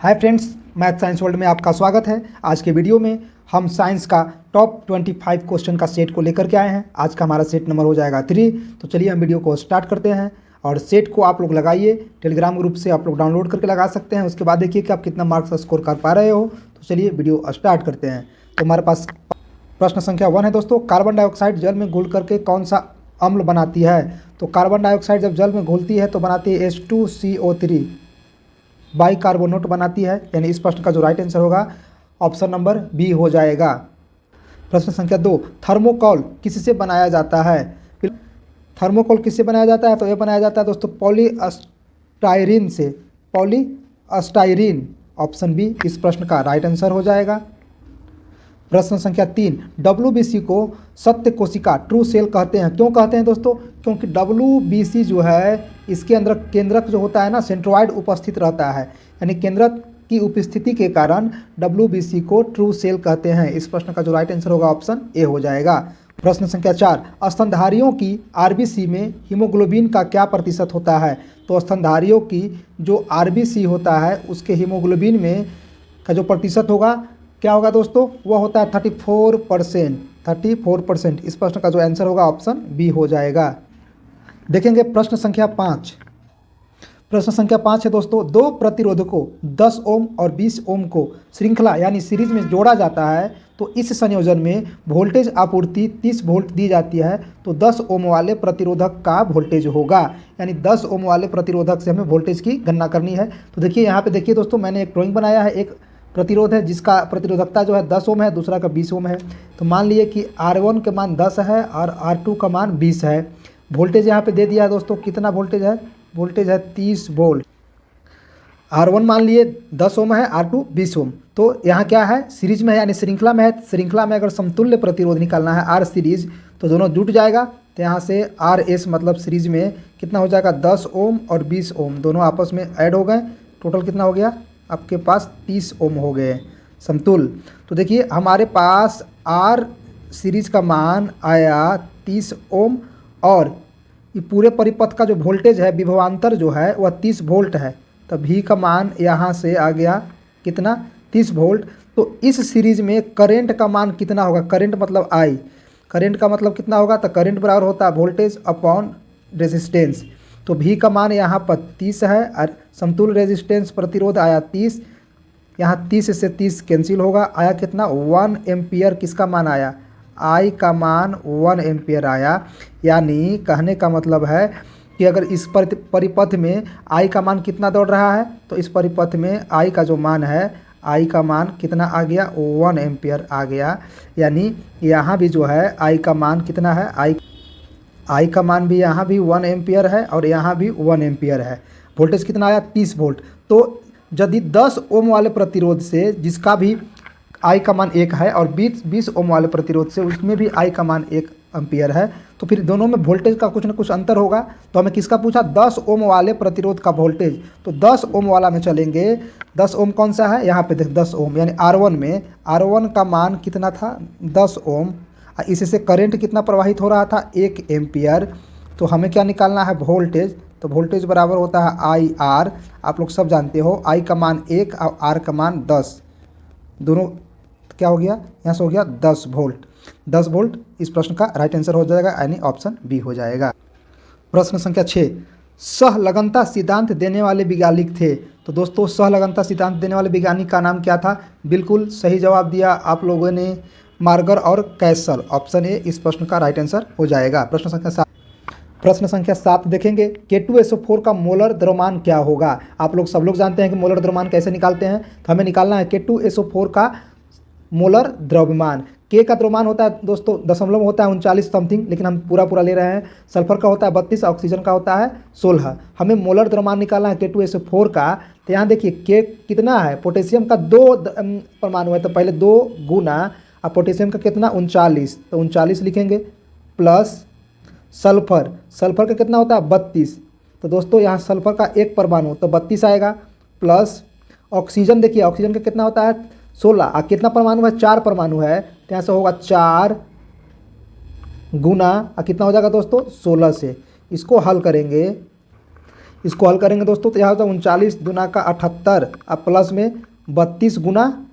Hi friends, math science world में आपका स्वागत है। आज के वीडियो में हम साइंस का टॉप 25 क्वेश्चन का सेट को लेकर के आए हैं। आज का हमारा सेट नंबर हो जाएगा 3। तो चलिए हम वीडियो को स्टार्ट करते हैं। और सेट को आप लोग लगाइए, टेलीग्राम ग्रुप से आप लोग डाउनलोड करके लगा सकते हैं। उसके बाद देखिए कि आप कितना मार्क्स स्कोर कर पा रहे हो। तो चलिए वीडियो स्टार्ट करते हैं। तो हमारे पास प्रश्न संख्या 1 है दोस्तों, कार्बन डाइऑक्साइड जल में घुल करके कौन सा अम्ल बनाती है? तो कार्बन डाइऑक्साइड जब जल में घुलती है तो बनाती है H2CO3 बाइकार्बोनेट बनाती है। यानी इस प्रश्न का जो राइट आंसर होगा ऑप्शन नंबर बी हो जाएगा। प्रश्न संख्या 2, थर्मोकोल किससे बनाया जाता है? थर्मोकोल किससे बनाया जाता है? तो ये बनाया जाता है दोस्तों पॉलीस्टाइरीन से। पॉलीस्टाइरीन ऑप्शन बी इस प्रश्न का राइट आंसर हो जाएगा। प्रश्न संख्या 3, WBC को सत्य कोशिका ट्रू सेल कहते हैं। क्यों कहते हैं दोस्तों? क्योंकि WBC जो है इसके अंदर केंद्रक जो होता है ना, सेंट्रॉइड उपस्थित रहता है। यानी केंद्रक की उपस्थिति के कारण WBC को ट्रू सेल कहते हैं। इस प्रश्न का जो राइट आंसर होगा ऑप्शन ए हो जाएगा। प्रश्न संख्या 4, स्तनधारियों की RBC में हीमोग्लोबिन का क्या प्रतिशत होता है? तो स्तनधारियों की जो RBC होता है उसके हीमोग्लोबिन में का जो प्रतिशत होगा क्या होगा दोस्तों? वह होता है 34%। 34%। इस प्रश्न का जो आंसर होगा ऑप्शन बी हो जाएगा। देखेंगे प्रश्न संख्या 5। प्रश्न संख्या 5 है दोस्तों, दो प्रतिरोधकों 10 ओम और 20 ओम को श्रृंखला यानी सीरीज में जोड़ा जाता है तो इस संयोजन में वोल्टेज आपूर्ति 30 वोल्ट दी जाती है। तो 10 ओम वाले प्रतिरोधक का वोल्टेज होगा। यानी 10 ओम वाले प्रतिरोधक से हमें वोल्टेज की गणना करनी है। तो देखिए यहाँ पे देखिए दोस्तों, मैंने एक ड्राइंग बनाया है। एक प्रतिरोध है जिसका प्रतिरोधकता जो है 10 ओम है, दूसरा का 20 ओम है। तो मान लिए कि R1 का मान 10 है और R2 का मान 20 है। वोल्टेज यहाँ पे दे दिया है दोस्तों, कितना वोल्टेज है? वोल्टेज है 30 वोल्ट। R1 मान लिए 10 ओम है, R2 20 ओम। तो यहाँ क्या है? सीरीज में है यानी श्रृंखला में है। श्रृंखला में अगर समतुल्य प्रतिरोध निकालना है R सीरीज तो दोनों जुट जाएगा। तो यहाँ से RS मतलब सीरीज में कितना हो जाएगा? 10 ओम और 20 ओम दोनों आपस में ऐड हो गए। टोटल कितना हो गया आपके पास? 30 ओम हो गए समतुल। तो देखिए हमारे पास R सीरीज का मान आया 30 ओम और ये पूरे परिपथ का जो वोल्टेज है, विभवांतर जो है वह 30 वोल्ट है। तो V का मान यहाँ से आ गया कितना? 30 वोल्ट। तो इस सीरीज में करंट का मान कितना होगा? करंट मतलब I। करंट का मतलब कितना होगा? तो करंट बराबर होता है वोल्टेज अपॉन रेजिस्टेंस। तो V का मान यहाँ पर 30 है और समतुल्य रेजिस्टेंस प्रतिरोध आया 30। यहाँ 30 से 30 कैंसिल होगा, आया कितना? 1 एम्पियर। किसका मान आया? I का मान 1 एम्पियर आया। यानी कहने का मतलब है कि अगर इस परिपथ में I का मान कितना दौड़ रहा है तो इस परिपथ में I का जो मान है, I का मान कितना आ गया? 1 एम्पियर आ गया। यानी यहाँ भी जो है I का मान कितना है? I का मान भी यहाँ भी 1 एम्पियर है और यहाँ भी 1 एम्पियर है। वोल्टेज कितना आया? 30 वोल्ट। तो यदि 10 ओम वाले प्रतिरोध से जिसका भी I का मान 1 है और 20 ओम वाले प्रतिरोध से उसमें भी I का मान 1 एम्पियर है, तो फिर दोनों में वोल्टेज का कुछ न कुछ अंतर होगा। तो हमें किसका पूछा? 10 ओम वाले प्रतिरोध का वोल्टेज। तो 10 ओम वाला में चलेंगे। 10 ओम कौन सा है? यहाँ पे देख 10 ओम यानी R1 में R1 का मान कितना था? 10 ओम। इससे करंट कितना प्रवाहित हो रहा था? 1 एम्पियर। तो हमें क्या निकालना है? वोल्टेज। तो वोल्टेज बराबर होता है IR। आप लोग सब जानते हो I का मान 1 और R का मान 10। दोनों क्या हो गया? यहाँ से हो गया 10 वोल्ट। 10 वोल्ट इस प्रश्न का राइट आंसर हो जाएगा, यानी ऑप्शन बी हो जाएगा। प्रश्न संख्या 6, सहलगनता सिद्धांत देने वाले वैज्ञानिक थे। तो दोस्तों सहलगनता सिद्धांत देने वाले वैज्ञानिक का नाम क्या था? बिल्कुल सही जवाब दिया आप लोगों ने, मार्गर और कैसल। ऑप्शन ए इस प्रश्न का राइट आंसर हो जाएगा। प्रश्न संख्या 7 देखेंगे, K2SO4 का मोलर द्रव्यमान क्या होगा? आप लोग सब लोग जानते हैं कि मोलर द्रव्यमान कैसे निकालते हैं। तो हमें निकालना है K2SO4 का मोलर द्रव्यमान। K का द्रव्यमान होता है दोस्तों दशमलव होता है 39 समथिंग, लेकिन हम पूरा ले रहे हैं। सल्फर का होता है 32, ऑक्सीजन का होता है 16। हमें मोलर द्रव्यमान निकालना है K2SO4 का। तो यहाँ देखिए K कितना है? पोटेशियम का 2 परमाणु है, तो पहले 2 गुना और पोटेशियम का कितना? 39। तो 39 लिखेंगे प्लस सल्फर का कितना होता है? 32। तो दोस्तों यहाँ सल्फर का 1 परमाणु तो 32 आएगा, प्लस ऑक्सीजन। देखिए ऑक्सीजन का कितना होता है? 16। और कितना परमाणु है? 4 परमाणु है। तो यहाँ से होगा 4 गुना और कितना हो जाएगा दोस्तों? 16 से। इसको हल करेंगे इसको हल करेंगे दोस्तों तो यहाँ होता है 39 दूना का 78 अब प्लस में 32 गुना,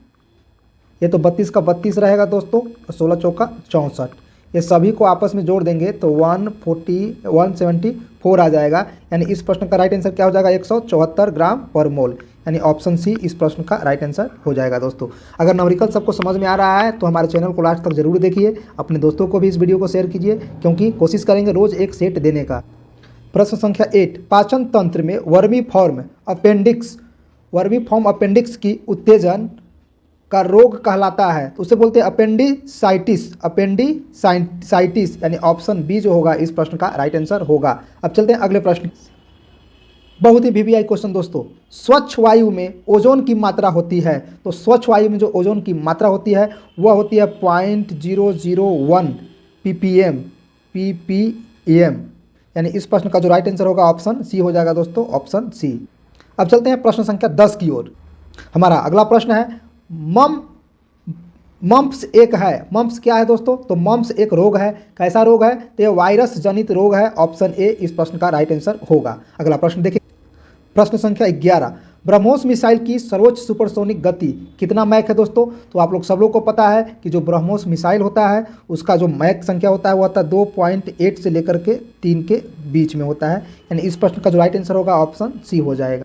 ये तो 32 का 32 रहेगा दोस्तों, 16 चौका 64, ये सभी को आपस में जोड़ देंगे तो 174 आ जाएगा। यानी इस प्रश्न का राइट आंसर क्या हो जाएगा 174 ग्राम पर मोल, यानी ऑप्शन सी इस प्रश्न का राइट आंसर हो जाएगा। दोस्तों अगर न्यूमेरिकल सबको समझ में आ रहा है तो हमारे चैनल को लास्ट तक जरूर देखिए, अपने दोस्तों को भी इस वीडियो को शेयर कीजिए, क्योंकि कोशिश करेंगे रोज एक सेट देने का। प्रश्न संख्या 8, पाचन तंत्र में वर्मी फॉर्म अपेंडिक्स की उत्तेजन का रोग कहलाता है, तो उसे बोलते हैं अपेंडिसाइटिस, यानी ऑप्शन बी जो होगा इस प्रश्न का राइट आंसर होगा। अब चलते हैं अगले प्रश्न, बहुत ही वीवीआई क्वेश्चन दोस्तों। स्वच्छ वायु में ओजोन की मात्रा होती है, तो स्वच्छ वायु में जो ओजोन की मात्रा होती है वह होती है 0.001 ppm, यानी इस प्रश्न का जो राइट आंसर होगा ऑप्शन सी हो जाएगा दोस्तों, ऑप्शन सी। अब चलते हैं प्रश्न संख्या 10 की ओर। हमारा अगला प्रश्न है मम्प्स एक है, मम्प्स क्या है दोस्तों, तो मम्प्स एक रोग है, कैसा रोग है, तो यह वायरस जनित रोग है, ऑप्शन ए इस प्रश्न का राइट आंसर होगा। अगला प्रश्न देखिए, प्रश्न संख्या 11, ब्रह्मोस मिसाइल की सर्वोच्च सुपरसोनिक गति कितना मैक है दोस्तों, तो आप लोग सब लोग को पता है कि जो ब्रह्मोस मिसाइल होता है उसका जो मैक संख्या होता है वो होता है 2.8 से लेकर के 3 के बीच में होता है, यानी इस प्रश्न का जो राइट आंसर होगा ऑप्शन सी हो जाएगा।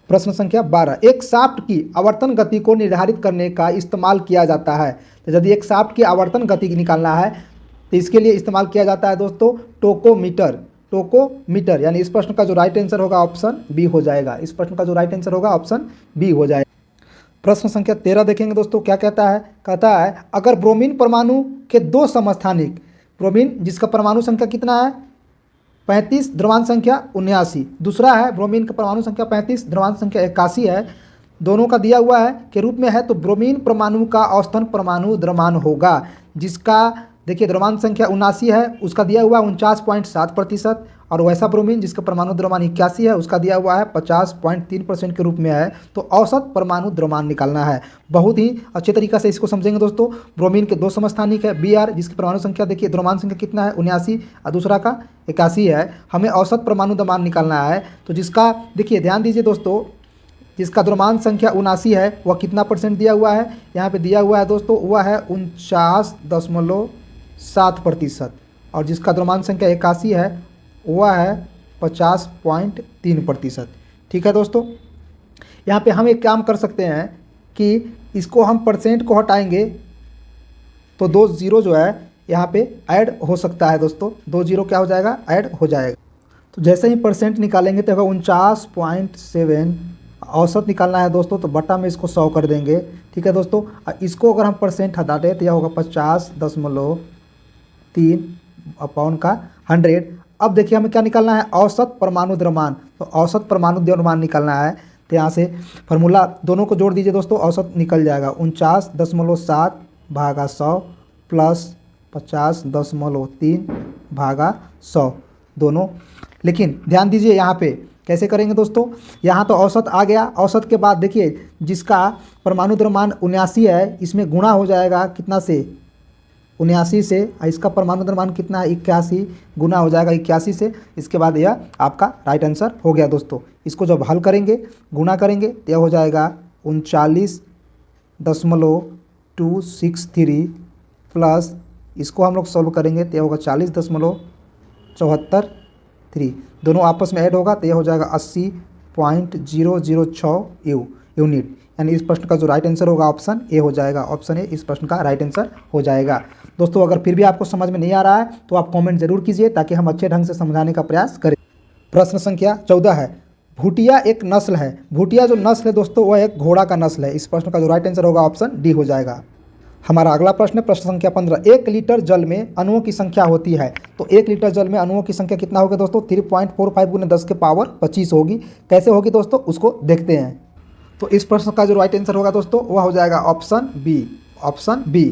प्रश्न संख्या 12, एक शाफ्ट की आवर्तन गति को निर्धारित करने का इस्तेमाल किया जाता है, तो यदि एक शाफ्ट की आवर्तन गति निकालना है तो इसके लिए इस्तेमाल किया जाता है दोस्तों टोकोमीटर, यानी इस प्रश्न का जो राइट आंसर होगा ऑप्शन बी हो जाएगा, इस प्रश्न का जो राइट आंसर होगा ऑप्शन बी हो जाएगा। प्रश्न संख्या 13 देखेंगे दोस्तों, क्या कहता है, कहता है अगर ब्रोमीन परमाणु के दो समस्थानिक, ब्रोमीन जिसका परमाणु संख्या कितना है 35, द्रव्यांश संख्या 79, दूसरा है ब्रोमीन का परमाणु संख्या 35, द्रव्यांश संख्या 81 है, दोनों का दिया हुआ है के रूप में है, तो ब्रोमीन परमाणु का औसतन परमाणु द्रव्यमान होगा, जिसका देखिए द्रव्यमान संख्या 79 है, उसका दिया हुआ है 49.7%, और वैसा ब्रोमीन जिसका परमाणु द्रव्यमान 81 है उसका दिया हुआ है 50.3% के रूप में है, तो औसत परमाणु द्रव्यमान निकालना है। बहुत ही अच्छे तरीक़ा से इसको समझेंगे दोस्तों। ब्रोमीन के दो समस्थानिक है Br, जिसकी परमाणु संख्या देखिए द्रव्यमान संख्या कितना है 79 और दूसरा का 81 है, हमें औसत परमाणु द्रव्यमान निकालना है, तो जिसका देखिए ध्यान दीजिए दोस्तों, जिसका द्रव्यमान संख्या 79 है वह कितना परसेंट दिया हुआ है, यहाँ पे दिया हुआ है दोस्तों वह है 49.7%, और जिसका द्रव्यमान संख्या 81 है वह है 50.3%। ठीक है दोस्तों, यहाँ पे हम एक काम कर सकते हैं कि इसको हम परसेंट को हटाएंगे तो 2 जीरो जो है यहाँ पे ऐड हो सकता है दोस्तों, 2 जीरो क्या हो जाएगा ऐड हो जाएगा। तो जैसे ही परसेंट निकालेंगे तो होगा 49.7, औसत निकालना है दोस्तों तो बटा में इसको 100 कर देंगे। ठीक है दोस्तों, इसको अगर हम परसेंट हटा दें तो यह होगा 50.3 अपॉन का 100। अब देखिए हमें क्या निकालना है औसत परमाणु द्रव्यमान, तो औसत परमाणु द्रव्यमान निकालना है, तो यहाँ से फार्मूला दोनों को जोड़ दीजिए दोस्तों, औसत निकल जाएगा 49.7 भागा 100 प्लस 50.3 भागा 100 दोनों। लेकिन ध्यान दीजिए यहाँ पे कैसे करेंगे दोस्तों, यहाँ तो औसत आ गया, औसत के बाद देखिए जिसका परमाणु द्रव्यमान 79 है इसमें गुणा हो जाएगा कितना से 79 से, इसका परमाणु द्रव्यमान कितना है 81, गुना हो जाएगा 81 से, इसके बाद यह आपका राइट आंसर हो गया दोस्तों। इसको जब हल करेंगे गुना करेंगे तो यह हो जाएगा 39.263 प्लस इसको हम लोग सॉल्व करेंगे तो यह होगा 40.74, दोनों आपस में ऐड होगा तो यह हो जाएगा 80.006 यूनिट, यानी इस प्रश्न का जो राइट आंसर होगा ऑप्शन ए हो जाएगा, ऑप्शन ए इस प्रश्न का राइट आंसर हो जाएगा। दोस्तों अगर फिर भी आपको समझ में नहीं आ रहा है तो आप कमेंट जरूर कीजिए ताकि हम अच्छे ढंग से समझाने का प्रयास करें। प्रश्न संख्या 14 है, भूटिया एक नस्ल है, भूटिया जो नस्ल है दोस्तों वह एक घोड़ा का नस्ल है, इस प्रश्न का जो राइट आंसर होगा ऑप्शन डी हो जाएगा। हमारा अगला प्रश्न है प्रश्न संख्या 15, 1 लीटर जल में अणुओं की संख्या होती है, तो 1 लीटर जल में अणुओं की संख्या कितना होगी दोस्तों 3.45 गुना 10 के पावर 25 होगी। कैसे होगी दोस्तों उसको देखते हैं। तो इस प्रश्न का जो राइट आंसर होगा दोस्तों वह हो जाएगा ऑप्शन बी, ऑप्शन बी।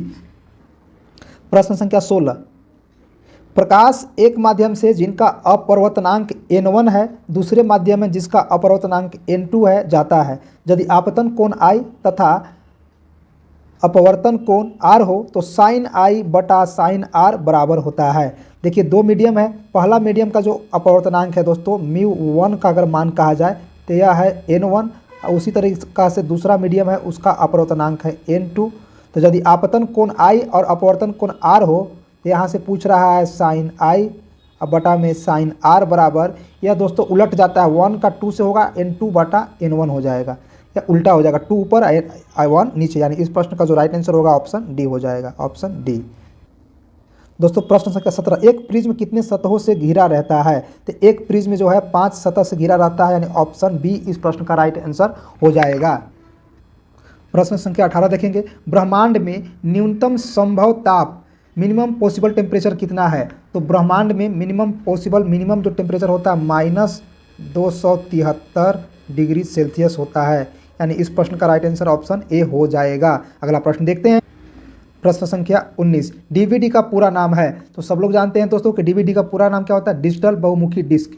प्रश्न संख्या 16, प्रकाश एक माध्यम से जिनका अपवर्तनांक n1 है दूसरे माध्यम में जिसका अपवर्तनांक n2 है जाता है, यदि आपतन कोण I तथा अपवर्तन कोण आर हो तो साइन आई बटा साइन आर बराबर होता है। देखिए दो मीडियम है, पहला मीडियम का जो अपवर्तनांक है दोस्तों μ1 का अगर मान कहा जाए तो यह है n1, उसी तरीका से दूसरा मीडियम है उसका अपवर्तनांक है n2। तो यदि आपतन कोण आई और अपवर्तन कोण आर हो तो यहाँ से पूछ रहा है साइन आई बटा में साइन आर बराबर, यह दोस्तों उलट जाता है, 1 का 2 से होगा n2 बटा n1 हो जाएगा, या उल्टा हो जाएगा, 2 ऊपर 1 नीचे, यानी इस प्रश्न का जो राइट आंसर होगा ऑप्शन डी हो जाएगा, ऑप्शन डी। दोस्तों प्रश्न संख्या 17, एक प्रिज्म कितने सतहों से घिरा रहता है? तो एक प्रिज्म जो है 5 सतह से घिरा रहता है, यानी ऑप्शन बी इस प्रश्न का राइट आंसर हो जाएगा। प्रश्न संख्या 18 देखेंगे, ब्रह्मांड में न्यूनतम संभव ताप मिनिमम पॉसिबल टेम्परेचर कितना है? तो ब्रह्मांड में मिनिमम जो टेम्परेचर होता है -273 डिग्री सेल्सियस होता है, यानी इस प्रश्न का राइट आंसर ऑप्शन ए हो जाएगा। अगला प्रश्न देखते हैं, प्रश्न संख्या 19, डीवीडी का पूरा नाम है? तो सब लोग जानते हैं दोस्तों कि डीवीडी का पूरा नाम क्या होता है? डिजिटल बहुमुखी डिस्क,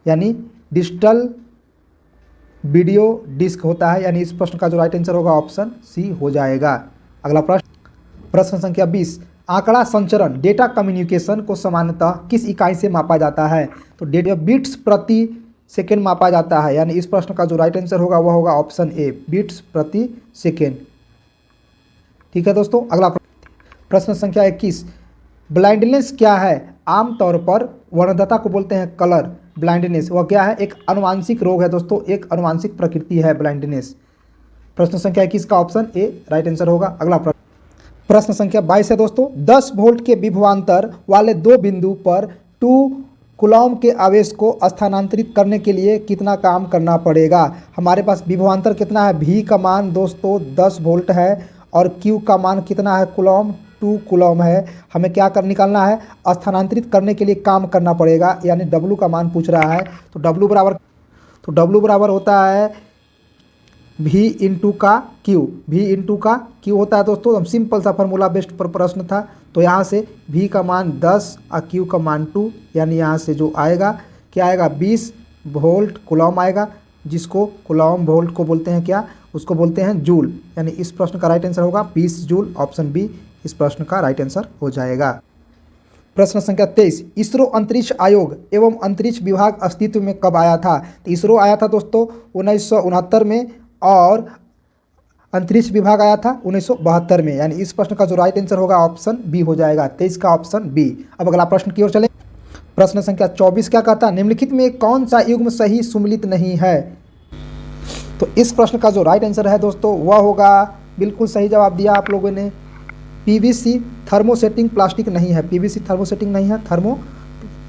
यानी डिजिटल वीडियो डिस्क होता है, यानी इस प्रश्न का जो राइट आंसर होगा ऑप्शन सी हो जाएगा। अगला प्रश्न संख्या 20, आंकड़ा संचरण डेटा कम्युनिकेशन को सामान्यतः किस इकाई से मापा जाता है? तो डेटा बिट्स प्रति सेकेंड मापा जाता है, यानी इस प्रश्न का जो राइट आंसर होगा वह होगा ऑप्शन ए, बिट्स प्रति सेकेंड। ठीक है दोस्तों। अगला प्रश्न संख्या 21, ब्लाइंडनेस क्या है? आमतौर पर वर्णदता को बोलते हैं कलर ब्लाइंडनेस, वह क्या है? एक अनुवांशिक रोग है दोस्तों, एक अनुवांशिक प्रकृति है ब्लाइंडनेस। प्रश्न संख्या 21 का ऑप्शन ए राइट आंसर होगा। अगला प्रश्न संख्या 22 है दोस्तों, 10 वोल्ट के विभवांतर वाले दो बिंदु पर 2 कूलॉम के आवेश को स्थानांतरित करने के लिए कितना काम करना पड़ेगा? हमारे पास विभवांतर कितना है? V का मान दोस्तों 10 वोल्ट है और Q का मान कितना है कूलॉम? 2 कूलॉम है। हमें क्या कर निकालना है? स्थानांतरित करने के लिए काम करना पड़ेगा, यानी W का मान पूछ रहा है। तो W बराबर होता है V इंटू का Q, V इंटू का Q होता है दोस्तों, हम सिंपल सा फार्मूला बेस्ड पर प्रश्न था। तो यहाँ से V का मान 10 और Q का मान 2, यानी यहाँ से जो आएगा क्या आएगा? 20 वोल्ट कूलॉम आएगा, जिसको कूलॉम वोल्ट को बोलते हैं क्या? उसको बोलते हैं जूल, यानी इस प्रश्न का राइट आंसर होगा 20 जूल, ऑप्शन बी इस प्रश्न का राइट आंसर हो जाएगा। प्रश्न संख्या 23, इसरो अंतरिक्ष आयोग एवं अंतरिक्ष विभाग अस्तित्व में कब आया था? तो इसरो आया था दोस्तों 1969 में और अंतरिक्ष विभाग आया था 1972 में, यानी इस प्रश्न का जो राइट आंसर होगा ऑप्शन बी हो जाएगा, 23 का ऑप्शन बी। अब अगला प्रश्न की ओर चले। प्रश्न संख्या 24 क्या कहता है? निम्नलिखित में कौन सा युग्म सही सुमेलित नहीं है? तो इस प्रश्न का जो राइट आंसर है दोस्तों वह होगा, बिल्कुल सही जवाब दिया आप लोगों ने, पीवीसी थर्मोसेटिंग प्लास्टिक नहीं है, पीवीसी थर्मोसेटिंग नहीं है,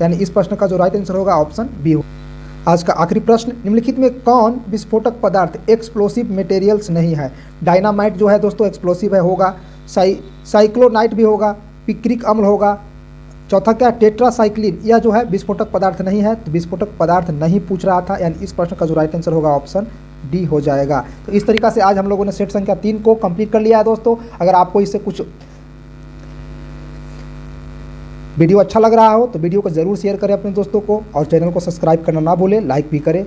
यानी इस प्रश्न का जो राइट आंसर होगा ऑप्शन बी हो। आज का आखिरी प्रश्न, निम्नलिखित में कौन विस्फोटक पदार्थ एक्सप्लोसिव मटेरियल्स नहीं है? डायनामाइट जो है दोस्तों एक्सप्लोसिव है, होगा, साइक्लोनाइट भी होगा, पिक्रिक अम्ल होगा, चौथा क्या? टेट्रासाइक्लिन, यह जो है विस्फोटक पदार्थ नहीं है, तो विस्फोटक पदार्थ नहीं पूछ रहा था, यानी इस प्रश्न का जो राइट आंसर होगा ऑप्शन डी हो जाएगा। तो इस तरीका से आज हम लोगों ने सेट संख्या 3 को कंप्लीट कर लिया है दोस्तों। अगर आपको इससे कुछ वीडियो अच्छा लग रहा हो तो वीडियो को ज़रूर शेयर करें अपने दोस्तों को, और चैनल को सब्सक्राइब करना ना भूलें, लाइक भी करें।